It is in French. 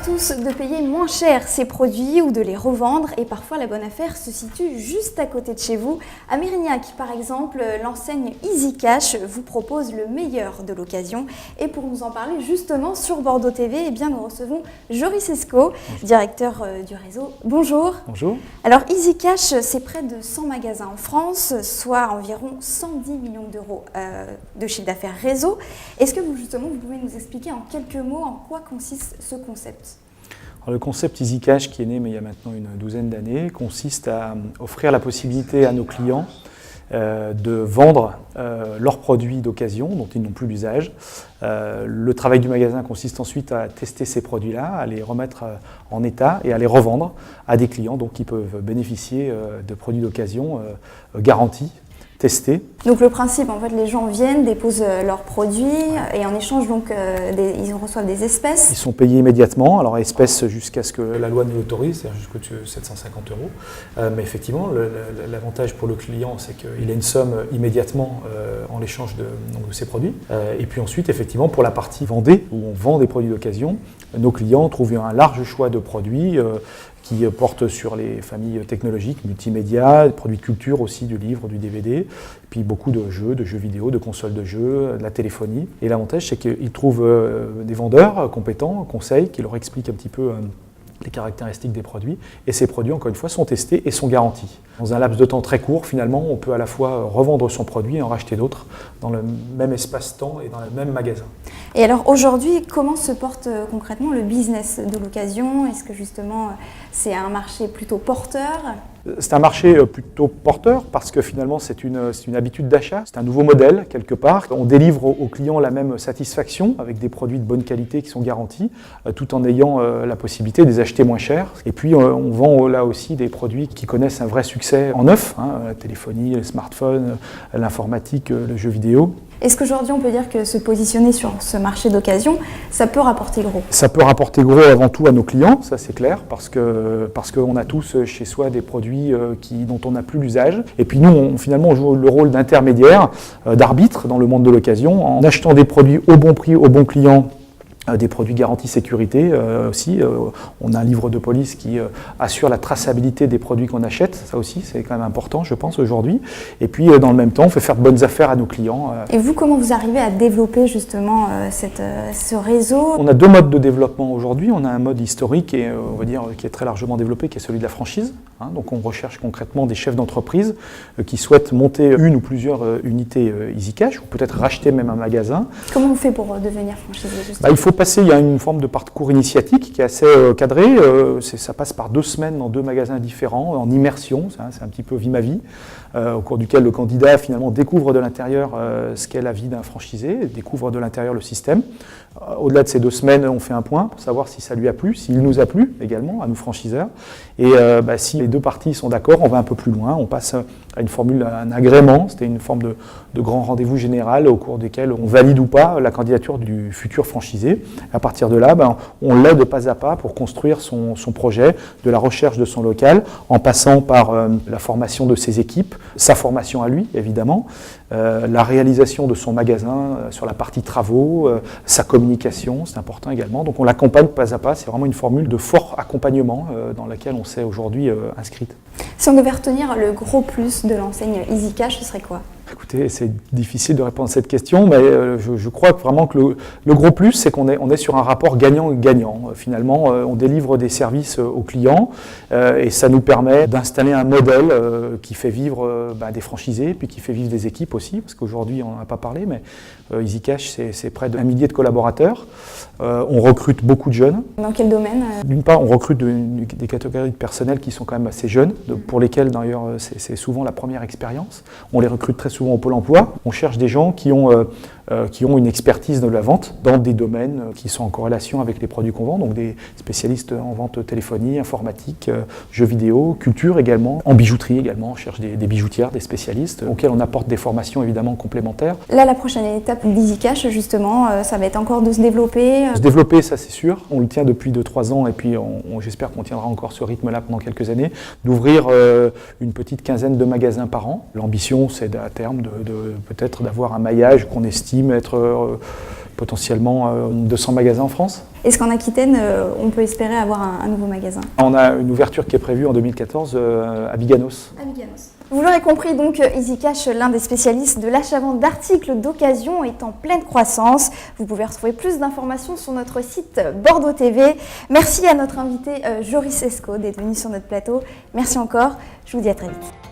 rêvent tous de payer moins cher ces produits ou de les revendre et parfois la bonne affaire se situe juste à côté de chez vous. À Mérignac, par exemple, l'enseigne Easy Cash vous propose le meilleur de l'occasion. Et pour nous en parler justement sur Bordeaux TV, eh bien, nous recevons Joris Escaut, directeur du réseau. Bonjour. Bonjour. Alors Easy Cash, c'est près de 100 magasins en France, soit environ 110 millions d'euros de chiffre d'affaires réseau. Est-ce que vous pouvez nous expliquer en quelques mots en quoi consiste ce concept? Alors, le concept Easy Cash, qui est né mais il y a maintenant une douzaine d'années, consiste à offrir la possibilité à nos clients de vendre leurs produits d'occasion dont ils n'ont plus l'usage. Le travail du magasin consiste ensuite à tester ces produits-là, à les remettre en état et à les revendre à des clients donc, qui peuvent bénéficier de produits d'occasion garantis, testés. Donc le principe, en fait, les gens viennent, déposent leurs produits et en échange, donc, ils reçoivent des espèces. Ils sont payés immédiatement, alors espèces jusqu'à ce que la loi ne l'autorise, c'est-à-dire jusqu'au 750 €. Mais effectivement, l'avantage pour le client, c'est qu'il a une somme immédiatement en l'échange de ses produits. Et puis ensuite, effectivement, pour la partie vendée, où on vend des produits d'occasion, nos clients trouvent un large choix de produits qui portent sur les familles technologiques, multimédia, des produits de culture aussi, du livre, du DVD, puis beaucoup de jeux vidéo, de consoles de jeux, de la téléphonie. Et l'avantage, c'est qu'ils trouvent des vendeurs compétents, conseils, qui leur expliquent un petit peu les caractéristiques des produits. Et ces produits, encore une fois, sont testés et sont garantis. Dans un laps de temps très court, finalement, on peut à la fois revendre son produit et en racheter d'autres dans le même espace-temps et dans le même magasin. Et alors aujourd'hui, comment se porte concrètement le business de l'occasion? Est-ce que justement c'est un marché plutôt porteur? C'est un marché plutôt porteur parce que finalement c'est une habitude d'achat, c'est un nouveau modèle quelque part. On délivre aux clients la même satisfaction avec des produits de bonne qualité qui sont garantis tout en ayant la possibilité de les acheter moins cher. Et puis on vend là aussi des produits qui connaissent un vrai succès en neuf, la téléphonie, les smartphones, l'informatique, le jeu vidéo. Est-ce qu'aujourd'hui on peut dire que se positionner sur ce marché d'occasion, ça peut rapporter gros? Ça peut rapporter gros avant tout à nos clients, ça c'est clair, parce qu'on a tous chez soi des produits dont on n'a plus l'usage. Et puis nous, finalement, on joue le rôle d'intermédiaire, d'arbitre dans le monde de l'occasion, en achetant des produits au bon prix, au bon client, des produits garantis sécurité aussi. On a un livre de police qui assure la traçabilité des produits qu'on achète. Ça aussi, c'est quand même important, je pense, aujourd'hui. Et puis, dans le même temps, on fait faire de bonnes affaires à nos clients. Et vous, comment vous arrivez à développer justement ce réseau? On a deux modes de développement aujourd'hui. On a un mode historique et on va dire qui est très largement développé, qui est celui de la franchise. Donc, on recherche concrètement des chefs d'entreprise qui souhaitent monter une ou plusieurs unités Easy Cash ou peut-être racheter même un magasin. Comment on fait pour devenir franchisé justement? Il y a une forme de parcours initiatique qui est assez cadré. Ça passe par 2 semaines dans 2 magasins différents, en immersion, c'est un petit peu vie ma vie, au cours duquel le candidat finalement découvre de l'intérieur ce qu'est la vie d'un franchisé, découvre de l'intérieur le système. Au-delà de ces 2 semaines, on fait un point pour savoir si ça lui a plu, s'il nous a plu également, à nous franchiseurs. Et si les 2 parties sont d'accord, on va un peu plus loin, on passe à une formule, un agrément, c'était une forme de grand rendez-vous général au cours duquel on valide ou pas la candidature du futur franchisé. À partir de là, on l'aide pas à pas pour construire son projet, de la recherche de son local, en passant par la formation de ses équipes, sa formation à lui, évidemment, la réalisation de son magasin sur la partie travaux, sa communication, c'est important également. Donc on l'accompagne pas à pas, c'est vraiment une formule de fort accompagnement dans laquelle on s'est aujourd'hui inscrite. Si on devait retenir le gros plus de l'enseigne Easy Cash, ce serait quoi? Écoutez, c'est difficile de répondre à cette question, mais je crois vraiment que le gros plus, c'est qu'on est sur un rapport gagnant-gagnant. Finalement, on délivre des services aux clients et ça nous permet d'installer un modèle qui fait vivre des franchisés, puis qui fait vivre des équipes aussi, parce qu'aujourd'hui, on n'en a pas parlé, mais Easy Cash, c'est près d'1 millier de collaborateurs. On recrute beaucoup de jeunes. Dans quel domaine? D'une part, on recrute des catégories de personnel qui sont quand même assez jeunes, pour lesquels d'ailleurs c'est souvent la première expérience. On les recrute très souvent au Pôle emploi. On cherche des gens qui ont une expertise de la vente dans des domaines qui sont en corrélation avec les produits qu'on vend, donc des spécialistes en vente téléphonie, informatique, jeux vidéo, culture également, en bijouterie également. On cherche des bijoutières, des spécialistes auxquels on apporte des formations évidemment complémentaires. Là, la prochaine étape d'Easy Cash, justement, ça va être encore de se développer. Se développer, ça c'est sûr. On le tient depuis 2-3 ans et puis j'espère qu'on tiendra encore ce rythme-là pendant quelques années, d'ouvrir une petite quinzaine de magasins par an. L'ambition, c'est à terme peut-être d'avoir un maillage qu'on estime être potentiellement 200 magasins en France. Est-ce qu'en Aquitaine, on peut espérer avoir un nouveau magasin? On a une ouverture qui est prévue en 2014 à Biganos. Vous l'aurez compris, donc EasyCash, l'un des spécialistes de l'achat-vente d'articles d'occasion, est en pleine croissance. Vous pouvez retrouver plus d'informations sur notre site Bordeaux TV. Merci à notre invité Joris Escaud d'être venu sur notre plateau. Merci encore, je vous dis à très vite.